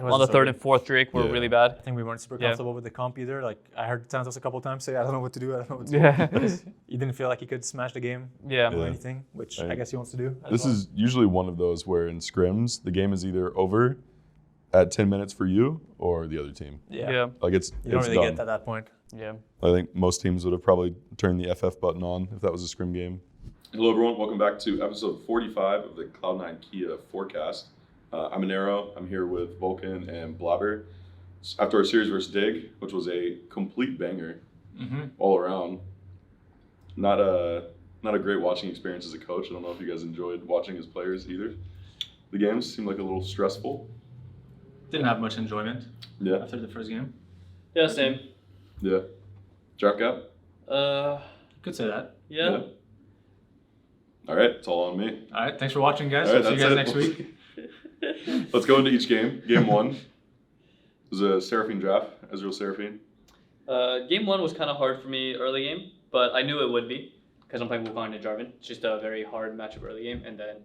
on the third and fourth drake were really bad. I think we weren't super comfortable with the comp either. Like I heard Santos a couple of times say, I don't know what to do. He didn't feel like he could smash the game or anything, which I guess he wants to do. This is usually one of those where in scrims, the game is either over at 10 minutes for you or the other team. Like you don't really get at that point. I think most teams would have probably turned the FF button on if that was a scrim game. Hello, everyone. Welcome back to episode 45 of the Cloud9 Kia Forecast. I'm Anero. I'm here with Vulcan and Blaber. After our series versus Dig, which was a complete banger all around. Not a great watching experience as a coach. I don't know if you guys enjoyed watching as players either. The games seemed like a little stressful. Didn't have much enjoyment after the first game. Yeah, same. Yeah. Draft gap? Could say that. Yeah. All right, it's all on me. All right, thanks for watching, guys. All right, See you guys next week. Let's go into each game. Game one was a Seraphine draft, Ezreal Seraphine. Game one was kind of hard for me early game, but I knew it would be because I'm playing Wukong and Jarvan. It's just a very hard matchup early game. And then,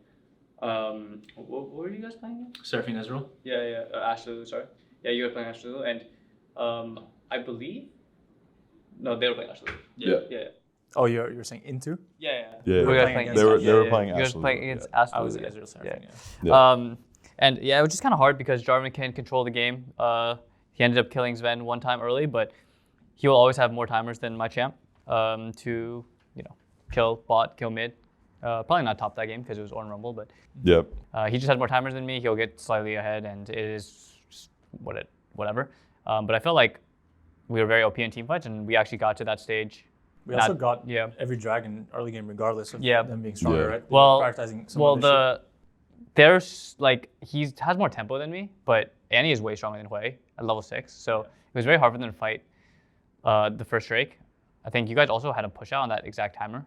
what were you guys playing again? Seraphine Ezreal. Yeah. Ashley, sorry. Yeah, you were playing Ashley, and I believe. No, they were playing Ashley. Yeah. Oh, you're saying into? Yeah. They were playing You guys Ashley. playing against Ashley. I was Ezreal Seraphine. And it was just kind of hard because Jarvan can control the game. He ended up killing Sven one time early, but he will always have more timers than my champ to kill bot, kill mid. Probably not top that game because it was Ornn Rumble, but he just had more timers than me. He'll get slightly ahead, and it is just whatever. But I felt like we were very OP in team fights, and we actually got to that stage. We also got every dragon early game regardless of them being stronger, right? There's he has more tempo than me, but Annie is way stronger than Hui at level 6, so it was very hard for them to fight the first Drake. I think you guys also had a push out on that exact timer,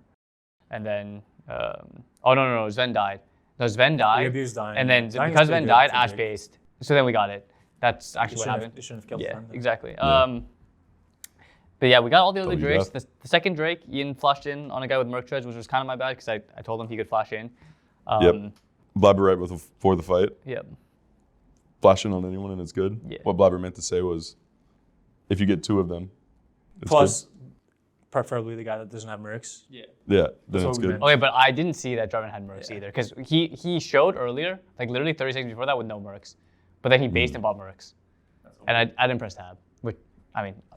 and then no, Sven died. No, Sven died. We abused dying. And then because Sven died, Ash based. So then we got it. That's actually what happened. They shouldn't have killed Sven. Exactly. But yeah, we got all the other Drakes. The second Drake, Ian flashed in on a guy with Merc Treads, which was kind of my bad because I told him he could flash in. Blabber right before the fight. Yep. Flashing on anyone and it's good. Yeah. What Blabber meant to say was, if you get two of them, it's plus, good. Preferably the guy that doesn't have Mercs. Yeah, then it's good. Okay, but I didn't see that Jarvan had Mercs either because he showed earlier, like literally 30 seconds before that with no Mercs. But then he based and bought Mercs. And I didn't press tab.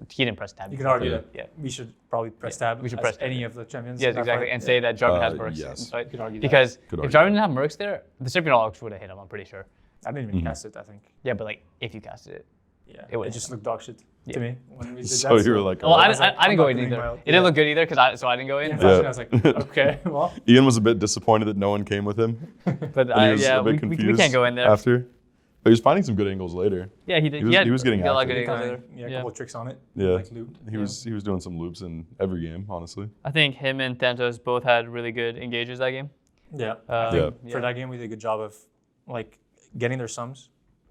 He didn't press tab. You can argue that we should probably press tab. We should press any of the champions. Yes, exactly. And say that Jarvan has Mercs. Yes. Right? You could argue because that. if Jarvan didn't have Mercs there, the Seraphine Alex would have hit him, I'm pretty sure. I didn't even cast it, I think. Yeah, but if you casted it, it just looked dog shit to me when we did so that. You were like, well, I didn't go in either. It didn't look good either, so I didn't go in. I was like, okay, well. Ian was a bit disappointed that no one came with him. But we can't go in there. After. But he was finding some good angles later. Yeah, he did. He was getting a lot of after good it. angles later. Yeah, a couple of tricks on it. Yeah, loop. He was doing some loops in every game, honestly. I think him and Thantos both had really good engages that game. Yeah, I think for that game we did a good job of getting their sums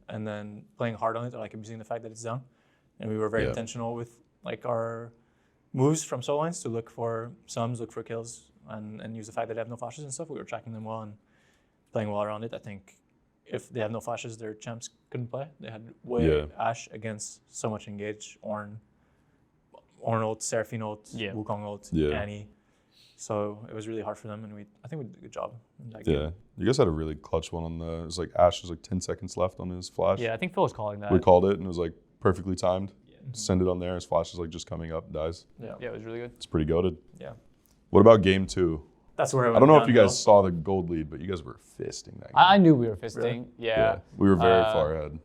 and then playing hard on it, or abusing the fact that it's down. And we were very intentional with our moves from solo lines to look for sums, look for kills, and use the fact that they have no flashes and stuff. We were tracking them well and playing well around it. I think if they have no flashes, their champs couldn't play. They had Ash against so much engage, Ornn ult, Seraphine ult, Wukong ult, Annie. So it was really hard for them, and I think we did a good job in that game. You guys had a really clutch one on it was Ash was 10 seconds left on his flash. Yeah, I think Phil was calling that. We called it, and it was perfectly timed. Send it on there, his flash is just coming up, dies. Yeah, it was really good. It's pretty goated. Yeah. What about game 2? That's where I don't know if you guys saw the gold lead, but you guys were fisting that game. I knew we were fisting. Really? Yeah. We were very far ahead.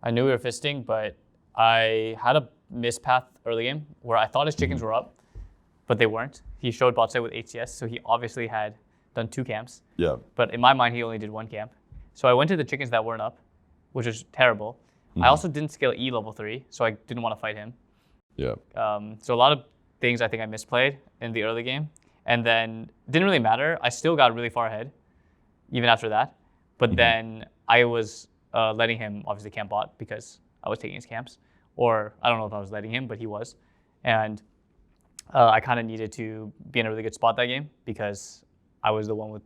I knew we were fisting, but I had a mispath early game where I thought his chickens were up, but they weren't. He showed bot side with HCS, so he obviously had done 2 camps. Yeah. But in my mind, he only did 1 camp. So I went to the chickens that weren't up, which was terrible. I also didn't scale E level 3, so I didn't want to fight him. Yeah. So a lot of things I think I misplayed in the early game. And then it didn't really matter. I still got really far ahead, even after that. But then I was letting him obviously camp bot because I was taking his camps. Or I don't know if I was letting him, but he was. And I kind of needed to be in a really good spot that game because I was the one with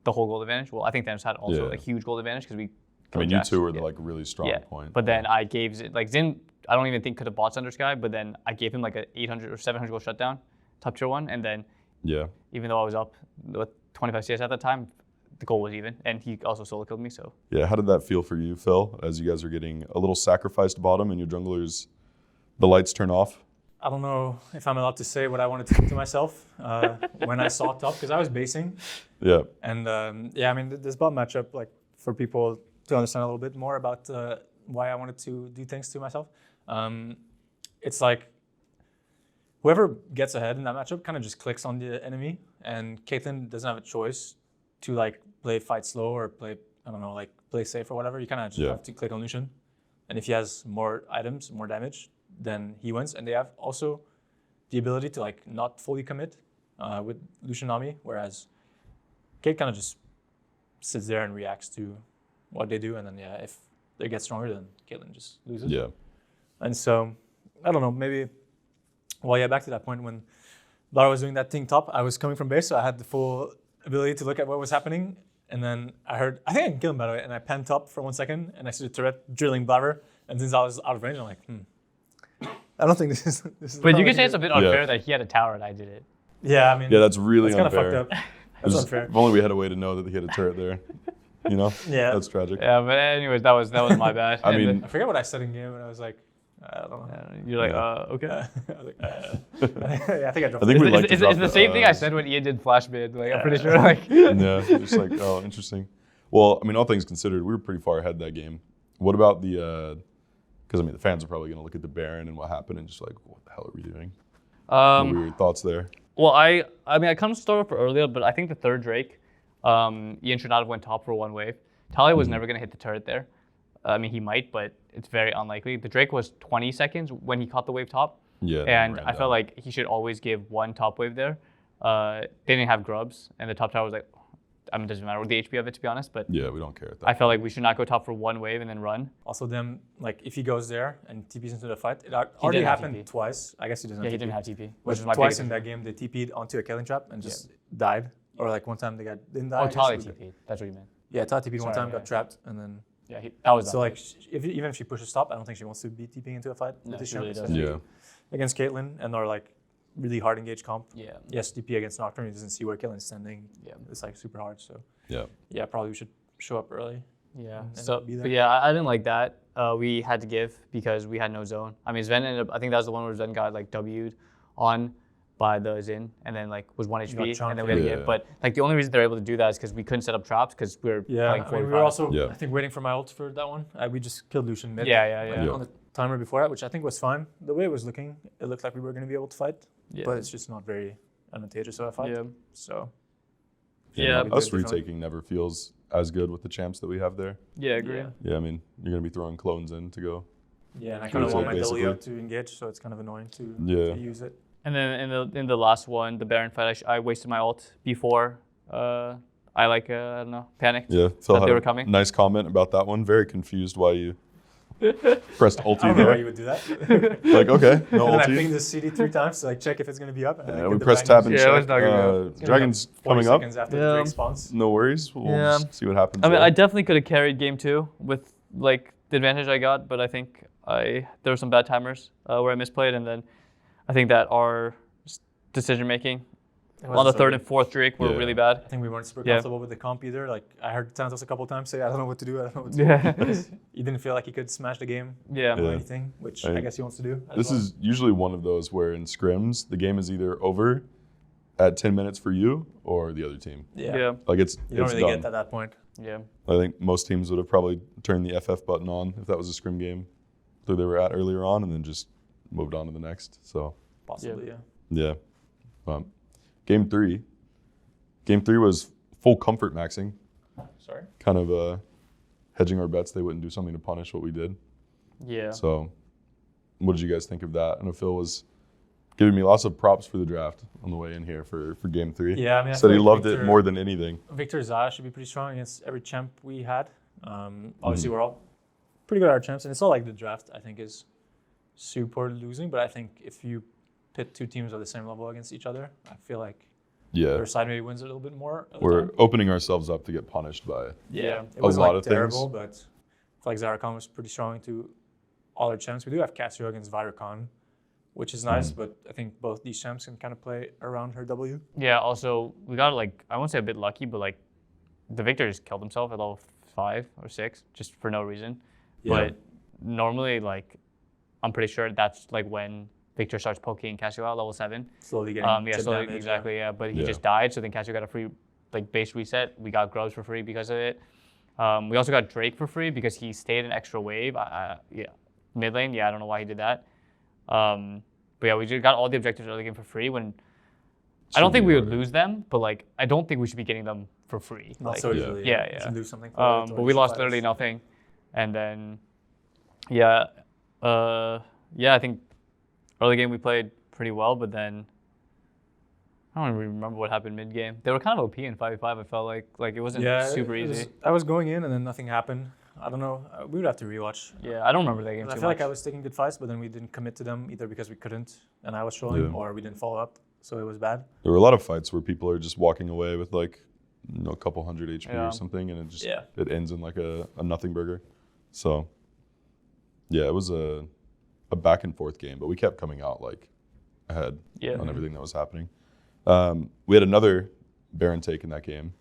the whole gold advantage. Well, I think Thanos had also a huge gold advantage because we I mean, you two were the like really strong point. But then I gave Zin. I don't even think could have bought Thunder Sky, but then I gave him like a 800 or 700 goal shutdown, top tier 1, and then even though I was up with 25 CS at that time, the goal was even, and he also solo killed me. So how did that feel for you, Phil? As you guys are getting a little sacrificed bottom, and your junglers, the lights turn off. I don't know if I'm allowed to say what I wanted to think to myself when I saw top, because I was basing. Yeah. And I mean, this bot matchup, like for people to understand a little bit more about why I wanted to do things to myself, it's like whoever gets ahead in that matchup kind of just clicks on the enemy, and Caitlyn doesn't have a choice to like play fight slow or play, I don't know, like play safe or whatever. You kind of just have to click on Lucian, and if he has more items, more damage, then he wins. And they have also the ability to like not fully commit with Lucian Nami, whereas Kate kind of just sits there and reacts to what they do, and then if they get stronger, then Caitlyn just loses. Yeah. And so I don't know, maybe. Well, back to that point when Blaber was doing that thing top, I was coming from base, so I had the full ability to look at what was happening, and then I heard, I think I can kill him by the way, and I panned top for 1 second, and I see the turret drilling Blaber, and since I was out of range, I'm like, I don't think this is. But you can say it's a bit unfair that he had a tower and I did it. Yeah, I mean. Yeah, that's really unfair. Kind of fucked up. That's unfair. If only we had a way to know that he had a turret there. You know? Yeah. That's tragic. Yeah, but anyways, that was my bad. I mean, I forget what I said in game, and I was like, I don't know. You're like, okay. I was like, I think I dropped. I think it. It's the same thing I said when Ian did flash mid. Like, I'm pretty sure. Like, just like, oh, interesting. Well, I mean, all things considered, we were pretty far ahead that game. What about the? Because I mean, the fans are probably going to look at the Baron and what happened and just like, what the hell are we doing? What were your thoughts there? Well, I mean, I kind of started for earlier, but I think the third Drake, Ian should not have went top for one wave. Talia was never going to hit the turret there. I mean, he might, but it's very unlikely. The Drake was 20 seconds when he caught the wave top. Yeah. And I felt like he should always give one top wave there. They didn't have grubs, and the top tower was like, I mean, it doesn't matter the HP of it, to be honest, but yeah, we don't care. I felt like we should not go top for one wave and then run. Also, them, like, if he goes there and TPs into the fight, it already happened twice. I guess he doesn't have TP. He didn't have TP. Which was twice in that game, they TP'd onto a killing trap and just died. Or like one time they didn't die. Oh, Talia TP'd. That's what you meant. Yeah, Talia TP'd one time, got trapped, and then... Yeah, that was so like, even if she pushes top, I don't think she wants to be TPing into a fight with this really champ. Yeah. Against Caitlyn, and are like really hard engaged comp. Yeah. Yes, TP against Nocturne, he doesn't see where Caitlyn's standing. Yeah. It's like super hard, so. Yeah, probably we should show up early. Yeah. So, but yeah, I didn't like that. We had to give because we had no zone. I mean, Sven ended up, I think that was the one where Sven got like W'd on by the Zin and then like was 1 HP and then we had to give. But like the only reason they're able to do that is because we couldn't set up traps because we were playing 45. I mean, we were also, I think, waiting for my ult for that one. We just killed Lucian mid. On the timer before that, which I think was fine. The way it was looking, it looked like we were going to be able to fight. Yeah. But it's just not very advantageous of a fight. Yeah. So. Yeah. Us retaking never feels as good with the champs that we have there. Yeah, I agree. Yeah, I mean, you're going to be throwing clones in to go. Yeah, and I kind of want my W to engage, so it's kind of annoying to use it. And then in the last one, the Baron fight, I wasted my ult before I don't know, panicked. Yeah, Phil that had they were coming. Nice comment about that one. Very confused why you pressed ulti there. I don't know why you would do that. Like, okay, no ulti. And I pinged the CD 3 times to like check if it's going to be up. And we pressed tab and check. It's not gonna be Dragon's coming up. After the Drake spawns. No worries. We'll just see what happens. I mean, I definitely could have carried game 2 with like the advantage I got, but I think there were some bad timers where I misplayed, and then I think that our decision making on the third and fourth Drake were really bad. I think we weren't super comfortable with the comp either. Like I heard Thanatos a couple of times say, "I don't know what to do. I don't know what to do." He didn't feel like he could smash the game or anything, which I guess he wants to do. This is usually one of those where in scrims the game is either over at 10 minutes for you or the other team. Yeah. Like you don't really done. get at that point. Yeah. I think most teams would have probably turned the FF button on if that was a scrim game that they were at earlier on, and then just moved on to the next. So possibly, yeah. Game 3 was full comfort maxing. Sorry. Kind of hedging our bets they wouldn't do something to punish what we did. Yeah. So what did you guys think of that? I know Phil was giving me lots of props for the draft on the way in here for game 3. Yeah, I mean, said he loved it more than anything. Victor Zaya should be pretty strong against every champ we had. Obviously, we're all pretty good at our champs, and it's not like the draft, I think, is super losing, but I think if you pit two teams of the same level against each other, I feel like their side maybe wins a little bit more. We're opening ourselves up to get punished by it was a lot like of terrible, things. feel like Zaracon was pretty strong to all our champs. We do have Casio against Viracon, which is nice, but I think both these champs can kind of play around her W. Yeah, also, we got, like, I won't say a bit lucky, but, like, the Victor just killed himself at level 5 or 6, just for no reason. Yeah. But normally, like, I'm pretty sure that's, like, when Victor starts poking Casio out, level 7. Slowly getting chip slowly, damage, exactly, yeah. But he Yeah. just died, so then Casio got a free, like, base reset. We got Grubs for free because of it. We also got Drake for free because he stayed an extra wave. Yeah, mid lane, I don't know why he did that. But yeah, we just got all the objectives early game for free when I don't think we would lose them, but like I don't think we should be getting them for free. Not Like, so easily. yeah. You should do something for it, or but you we should lost fight literally us. nothing. And then I think early game we played pretty well, but then I don't even remember what happened mid game. They were kind of OP in 5v5. I felt like it wasn't super easy. I was going in and then nothing happened. I don't know. We would have to rewatch. Yeah, I don't remember that game too I much. feel like I was taking good fights, but then we didn't commit to them either because we couldn't, and I was trolling, Yeah. or we didn't follow up, so it was bad. There were a lot of fights where people are just walking away with like a couple hundred HP Yeah. or something, and Yeah. it ends in like a nothing burger. So yeah, it was a back and forth game, but we kept coming out like ahead on everything that was happening. We had another Baron take in that game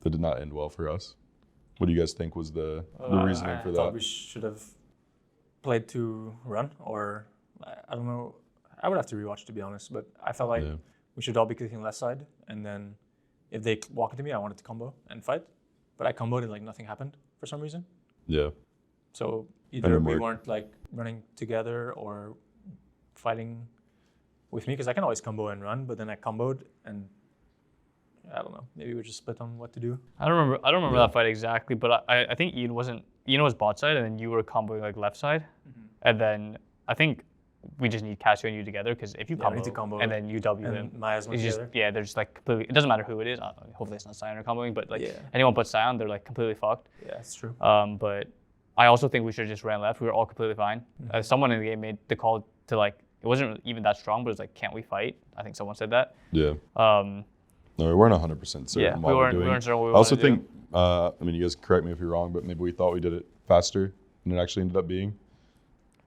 that did not end well for us. What do you guys think was the reasoning for I thought that? we should have played to run, or I don't know. I would have to rewatch, to be honest, but I felt like Yeah. we should all be clicking left side, and then if they walk into me, I wanted to combo and fight, but I comboed and like nothing happened for some reason. Yeah, So And either it we worked. weren't like running together or fighting with me, because I can always combo and run, but then I comboed and I don't know. Maybe we just split on what to do. I don't remember that fight exactly, but I think Ian was bot side, and then you were comboing like left side, and then I think we just need Casio and you together, because if you Yeah, we combo, need to combo and then you W and him, Maya's it's just together. they're just like completely. It doesn't matter who it is. Hopefully it's not Sion or comboing, but like Yeah. anyone but Sion, they're like completely fucked. Yeah, that's true. But I also think we should have just ran left. We were all completely fine. Someone in the game made the call to like it wasn't even that strong, but it was like, can't we fight? I think someone said that. yeah. No, we weren't 100% certain Yeah, what we we're doing. weren't certain what we I also wanted to do. think, I mean, you guys correct me if you're wrong, but maybe we thought we did it faster than it actually ended up being.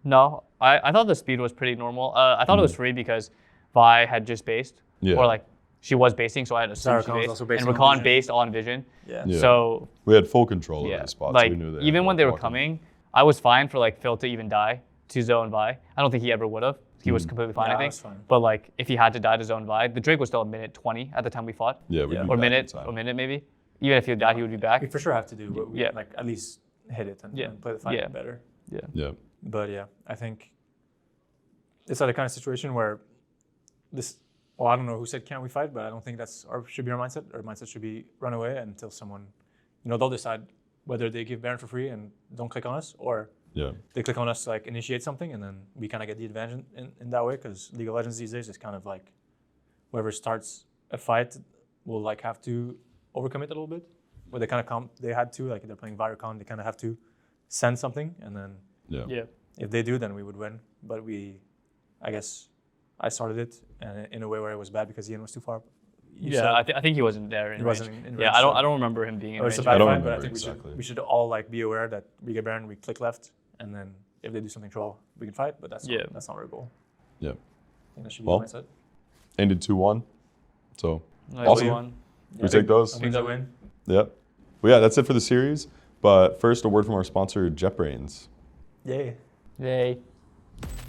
No, I thought the speed was pretty normal. I thought it was free because Vi had just based, Yeah. or like she was basing, so I had assumed she Zaracon was based, also and basing on Rakan vision. based on vision. Yeah. Yeah. So We had full control yeah, of the spot, like so we knew that. even when they were coming, I was fine for like Phil to even die to Zone Vi. I don't think he ever would have. He was completely fine, Yeah, I I think. was fine. But like if he had to die to Zone Vi, the Drake was still a minute 20 at the time we fought, Yeah, we'd Yeah. be or back in minute, time. or minute maybe. Even if he died, he would be back. We for sure have to do, but we Yeah. like at least hit it and, Yeah. and play the fight Yeah. better. Yeah. But yeah, I think it's like the kind of situation where this. Well, I don't know who said can't we fight, but I don't think should be our mindset. Our mindset should be run away until someone, they'll decide whether they give Baron for free and don't click on us, or Yeah. they click on us to like initiate something, and then we kind of get the advantage in that way. Because League of Legends these days is kind of like whoever starts a fight will like have to overcommit a little bit. Where they kind of they had to, like if they're playing Viracon, they kind of have to send something, and then Yeah. Yeah. if they do, then we would win. But I guess I started it and in a way where it was bad because Ian was too far. You said I think he wasn't there. he wasn't in Yeah, range, I so don't remember him being in it was a range. bad I don't fight, but I remember think exactly. we should all like be aware that we get Baron, we click left, and then if they do something troll, we can fight. But that's not our goal. Yeah. I think that should be Well, the mindset. Ended 2-1. So, Nice awesome. one. we take those. Wins a win. Yep. Well, yeah, that's it for the series. But first, a word from our sponsor, JetBrains. Yay. Yay.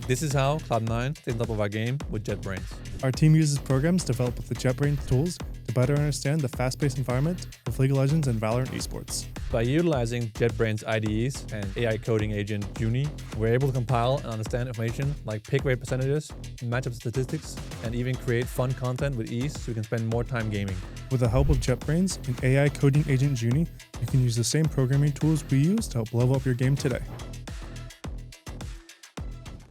This is how Cloud9 stays on top of our game with JetBrains. Our team uses programs developed with the JetBrains tools to better understand the fast-paced environment of League of Legends and Valorant esports. By utilizing JetBrains IDEs and AI coding agent Juni, we're able to compile and understand information like pick rate percentages, matchup statistics, and even create fun content with ease so we can spend more time gaming. With the help of JetBrains and AI coding agent Juni, you can use the same programming tools we use to help level up your game today.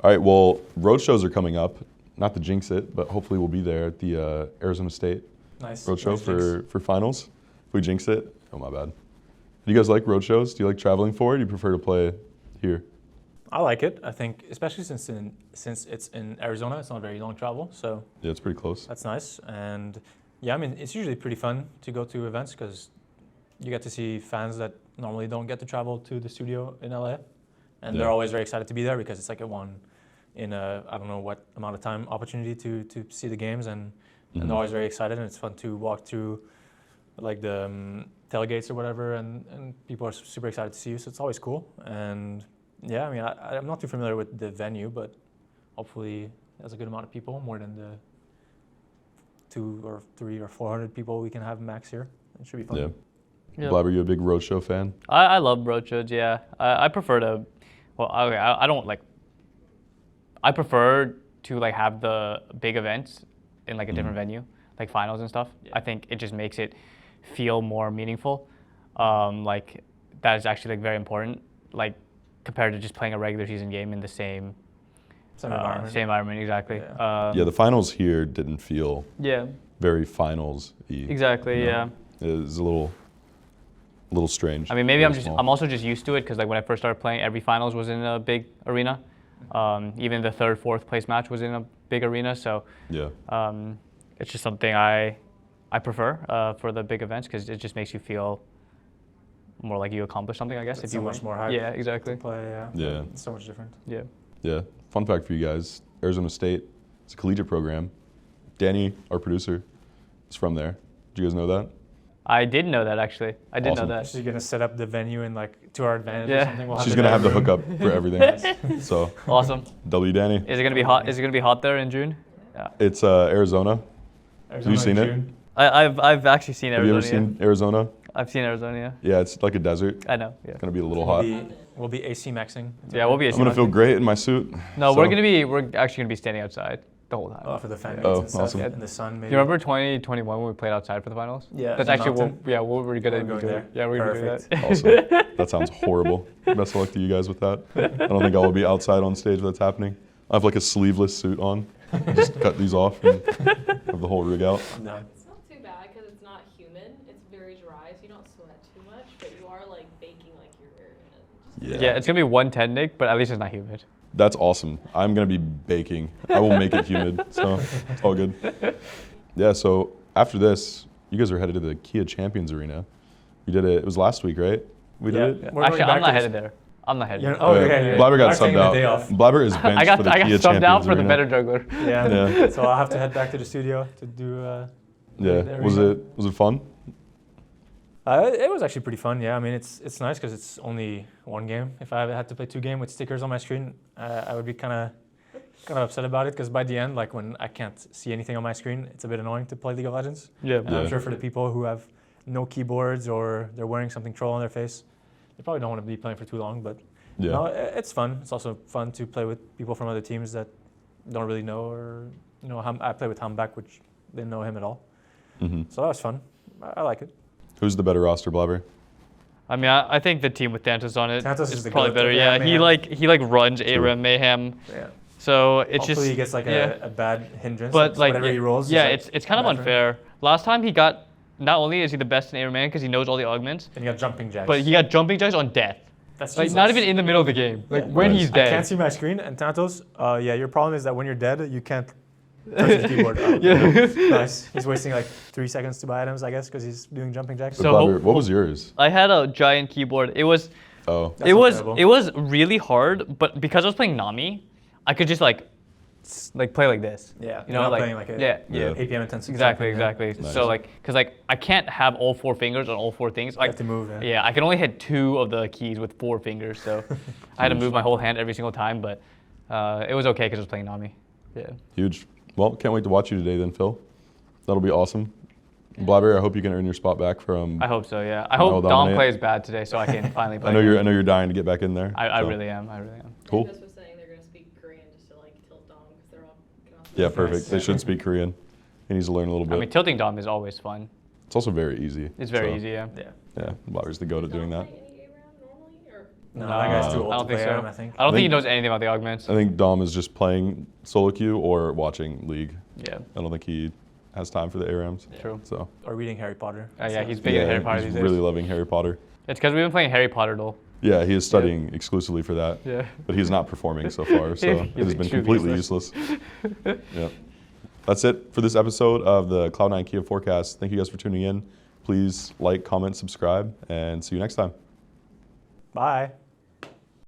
All right, well, road shows are coming up. Not to jinx it, but hopefully we'll be there at the Arizona State Nice. road show Nice jinx. for finals. If we jinx it, oh my bad. Do you guys like road shows? Do you like traveling for it? Or do you prefer to play here? I like it. I think, especially since it's in Arizona, it's not very long travel, so Yeah, it's pretty close. that's nice. And yeah, I mean, it's usually pretty fun to go to events because you get to see fans that normally don't get to travel to the studio in LA, and Yeah. they're always very excited to be there because it's like a one in a I don't know what amount of time opportunity to see the games, and they're always very excited, and it's fun to walk through like the tailgates or whatever, and people are super excited to see you, so it's always cool. And yeah, I mean, I'm not too familiar with the venue, but hopefully there's a good amount of people, more than the 200 or 300 or 400 people we can have max here. It should be fun. Yeah. Yep. Blabber, you a big roadshow fan? I love roadshows. Yeah, I prefer to. Well, okay, I don't like. I prefer to like have the big events in like a different venue, like finals and stuff. Yeah. I think it just makes it feel more meaningful. Like that is actually like very important. Like compared to just playing a regular season game in the same Environment. same environment, exactly. Yeah. Yeah, the finals here didn't feel Yeah. very finals-y. Exactly. you know? Yeah. It was a little strange. I mean, maybe Very small. I'm also just used to it because like when I first started playing, every finals was in a big arena. Even the third, fourth place match was in a big arena. So Yeah. it's just something I prefer for the big events because it just makes you feel more like you accomplished something, I guess. It's if so you much win. more hype Yeah, exactly. to play. Yeah. Yeah. It's so much different. Yeah. Yeah. Fun fact for you guys, Arizona State, it's a collegiate program. Danny, our producer, is from there. Did you guys know that? I did know that actually. I did Awesome. know that. She's gonna set up the venue in like to our advantage Yeah. or something. We'll She's going to have the bedroom. hookup for everything. So, Awesome. W Danny. Is it gonna be hot? Is it gonna be hot there in June? Yeah. It's Arizona. Arizona you seen in it? June. I've actually seen Have you Arizona. ever seen Arizona? I've seen Arizona. Yeah. Yeah, it's like a desert. I know. Yeah. It's going to be a little We'll hot. we'll be AC maxing. Yeah, we'll be. I'm going to feel great in my suit. No, so- we're actually gonna be standing outside the whole time. for the fan Oh, meets and awesome. stuff in the sun. Maybe. Do you remember 2021 when we played outside for the finals? Yeah, That's in actually what, Mountain. yeah, what we're gonna We're be going doing. there. Yeah, we're gonna do Perfect. that. Awesome. That sounds horrible. Best of luck to you guys with that. I don't think I will be outside on stage when that's happening. I have like a sleeveless suit on. Just cut these off and have the whole rig out. No. It's not too bad because it's not humid. It's very dry, so you don't sweat too much, but you are like baking like you're Yeah. Yeah, it's gonna be 110, Nick, but at least it's not humid. That's awesome. I'm going to be baking. I will make it humid. So it's all good. Yeah, so after this, you guys are headed to the Kia Champions Arena. You did it. It was last week, right? We Yeah. did it? We're Actually, going I'm back not to headed there. I'm not headed. You're- there. oh, Yeah. okay. Blabber got I'm taking subbed the day out. off. Blabber is benched I got for the I got Kia subbed Champions out for the Arena. better juggler. Yeah. Yeah. So I'll have to head back to the studio to do. Yeah. the Was arena. it fun? It was actually pretty fun. Yeah. I mean, it's nice because it's only one game. If I had to play 2 games with stickers on my screen, I would be kind of upset about it because by the end, like when I can't see anything on my screen, it's a bit annoying to play League of Legends. Yeah. And Yeah. I'm sure for the people who have no keyboards or they're wearing something troll on their face, they probably don't want to be playing for too long. But Yeah. no, it's fun. It's also fun to play with people from other teams that don't really know, or I play with Hambak, which didn't know him at all. hmm So that was fun. I like it. Who's the better roster, Blabber? I mean, I think the team with Dantas on it Dantas is is the probably goat better. of Yeah, Mayhem. he runs ARAM Mayhem. Yeah. So it's Hopefully just he gets like yeah. a bad hindrance. But like whatever yeah, he rolls. yeah, is, like, it's kind of bad for him. unfair. Last time he got, not only is he the best in ARAM because he knows all the augments, And you got jumping jacks. but he got jumping jacks on death. That's Like useless. not even in the middle of the game. Like Yeah. when Nice. he's I dead. can't see my screen. And Thanatos, yeah, your problem is that when you're dead, you can't touch his keyboard. Oh, Yeah. Nice. He's wasting like 3 seconds to buy items, I guess, because he's doing jumping jacks. So, So Blabber, hope- what was yours? I had a giant keyboard. It was Oh. That's it was incredible. it was really hard, but because I was playing Nami, I could just like play like this. Yeah. You you're know, not like playing like a yeah, Yeah. APM intensive. exactly, jumping, yeah. exactly. Nice. So like, cause like I can't have all 4 fingers on all 4 things. You have Like to move. Yeah. yeah, I can only hit 2 of the keys with 4 fingers, so I had to move my whole hand every single time. But it was okay because I was playing Nami. Yeah. Huge. Well, can't wait to watch you today then, Phil. That'll be awesome. Blabber, I hope you can earn your spot back from. I hope so. Yeah. I I'll hope Dom dominate. plays bad today so I can finally play. I know you're dying to get back in there. I so. really am. I really am. Cool. Dignitas was saying they're gonna speak Korean just to like tilt Dom because they're all gonna Yeah, Nice. perfect. They should speak Korean. He needs to learn a little I bit. mean, tilting Dom is always fun. It's also very easy. It's very so, easy. Yeah. Yeah. Yeah, Blabber's the goat at doing that. Any ARAM normally or No, that guy's too I old don't to think play so. him, I think. I don't think he think- knows anything about the augments. I think Dom is just playing solo queue or watching League. Yeah. I don't think he has time for the ARAMs. True. So Or reading Harry Potter. Yeah, he's big in Harry Potter he's these days. really loving Harry Potter. It's because we've been playing Harry Potter though. Yeah, he is studying exclusively for that. Yeah. But he's not performing so far, so it He's has been extremely completely useless. Yeah. That's it for this episode of the Cloud9 Kia Forecast. Thank you guys for tuning in. Please like, comment, subscribe, and see you next time. Bye.